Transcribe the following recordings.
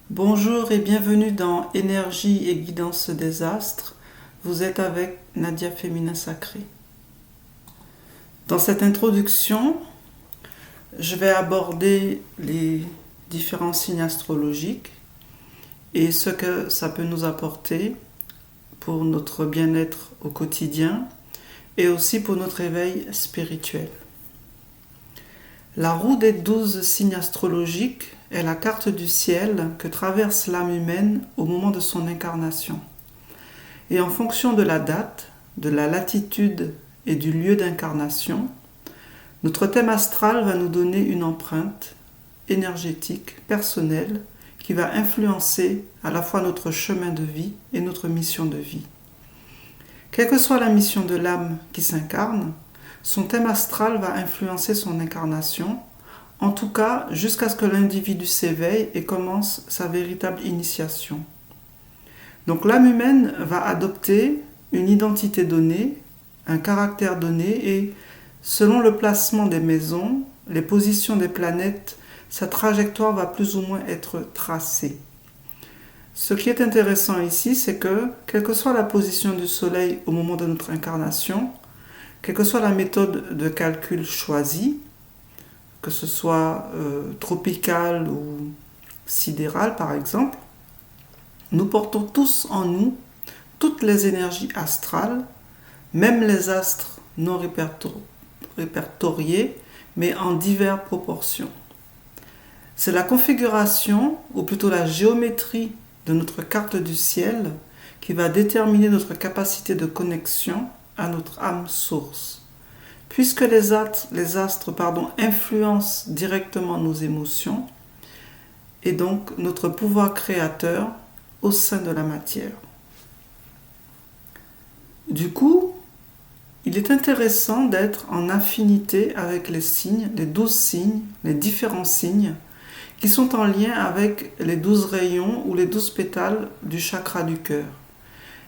Bonjour et bienvenue dans Énergie et guidance des astres. Vous êtes avec Nadia Féminin Sacré. Dans cette introduction, je vais aborder les différents signes astrologiques et ce que ça peut nous apporter pour notre bien-être au quotidien et aussi pour notre éveil spirituel. La roue des 12 signes astrologiques est la carte du ciel que traverse l'âme humaine au moment de son incarnation. Et en fonction de la date, de la latitude et du lieu d'incarnation, notre thème astral va nous donner une empreinte énergétique, personnelle, qui va influencer à la fois notre chemin de vie et notre mission de vie. Quelle que soit la mission de l'âme qui s'incarne, son thème astral va influencer son incarnation, en tout cas jusqu'à ce que l'individu s'éveille et commence sa véritable initiation. Donc l'âme humaine va adopter une identité donnée, un caractère donné et selon le placement des maisons, les positions des planètes, sa trajectoire va plus ou moins être tracée. Ce qui est intéressant ici, c'est que, quelle que soit la position du Soleil au moment de notre incarnation, quelle que soit la méthode de calcul choisie, que ce soit tropicale ou sidérale par exemple, nous portons tous en nous toutes les énergies astrales, même les astres non répertoriés, mais en diverses proportions. C'est la configuration, ou plutôt la géométrie de notre carte du ciel qui va déterminer notre capacité de connexion à notre âme source. Puisque les astres influencent directement nos émotions et donc notre pouvoir créateur au sein de la matière. Du coup, il est intéressant d'être en affinité avec les signes, les 12 signes, les différents signes qui sont en lien avec les 12 rayons ou les 12 pétales du chakra du cœur.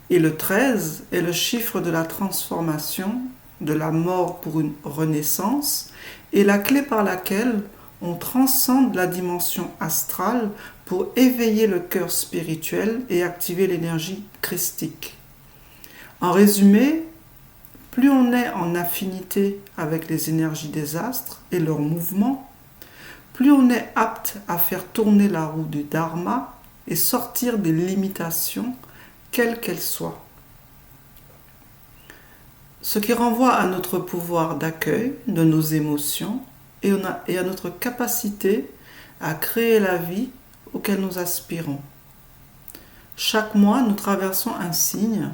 Et le 13 est le chiffre de la transformation, de la mort pour une renaissance, et la clé par laquelle on transcende la dimension astrale pour éveiller le cœur spirituel et activer l'énergie christique. En résumé, plus on est en affinité avec les énergies des astres et leurs mouvements, plus on est apte à faire tourner la roue du Dharma et sortir des limitations, quelles qu'elles soient. Ce qui renvoie à notre pouvoir d'accueil de nos émotions et à notre capacité à créer la vie auquel nous aspirons. Chaque mois, nous traversons un signe.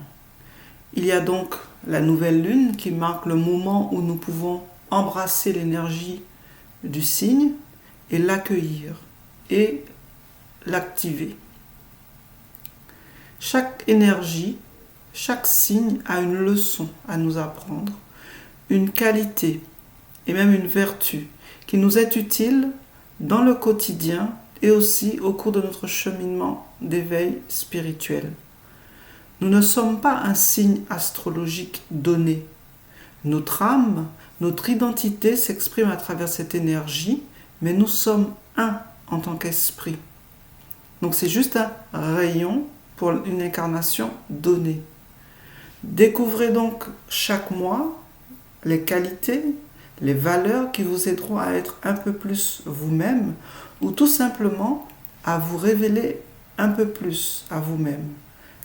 Il y a donc la nouvelle lune qui marque le moment où nous pouvons embrasser l'énergie du signe et l'accueillir et l'activer. Chaque énergie, chaque signe a une leçon à nous apprendre, une qualité et même une vertu qui nous est utile dans le quotidien et aussi au cours de notre cheminement d'éveil spirituel. Nous ne sommes pas un signe astrologique donné. Notre âme, notre identité s'exprime à travers cette énergie, mais nous sommes un en tant qu'esprit. Donc c'est juste un rayon pour une incarnation donnée. Découvrez donc chaque mois les qualités, les valeurs qui vous aideront à être un peu plus vous-même ou tout simplement à vous révéler un peu plus à vous-même.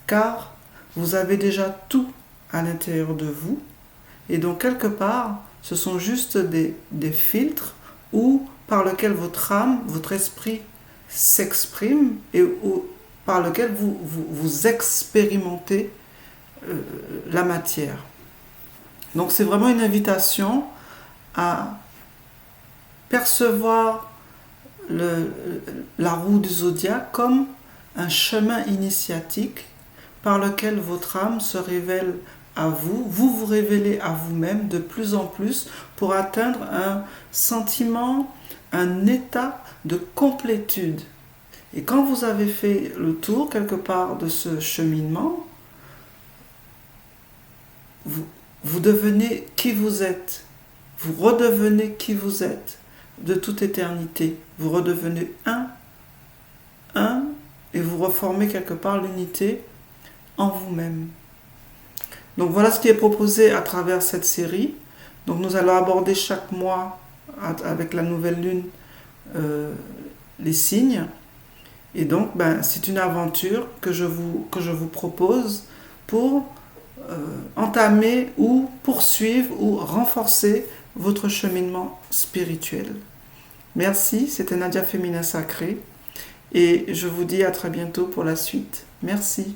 Car vous avez déjà tout à l'intérieur de vous et donc quelque part, ce sont juste des filtres par lesquels votre âme, votre esprit s'exprime et par lequel vous expérimentez la matière. Donc c'est vraiment une invitation à percevoir la roue du zodiaque comme un chemin initiatique par lequel votre âme se révèle à vous, vous révélez à vous-même de plus en plus pour atteindre un sentiment, un état de complétude. Et quand vous avez fait le tour quelque part de ce cheminement, vous devenez qui vous êtes. Vous redevenez qui vous êtes de toute éternité. Vous redevenez un et vous reformez quelque part l'unité en vous-même. Donc voilà ce qui est proposé à travers cette série. Donc nous allons aborder chaque mois avec la nouvelle lune les signes. Et donc c'est une aventure que je vous propose pour entamer ou poursuivre ou renforcer votre cheminement spirituel. Merci, c'était Nadia Féminin Sacré et je vous dis à très bientôt pour la suite. Merci.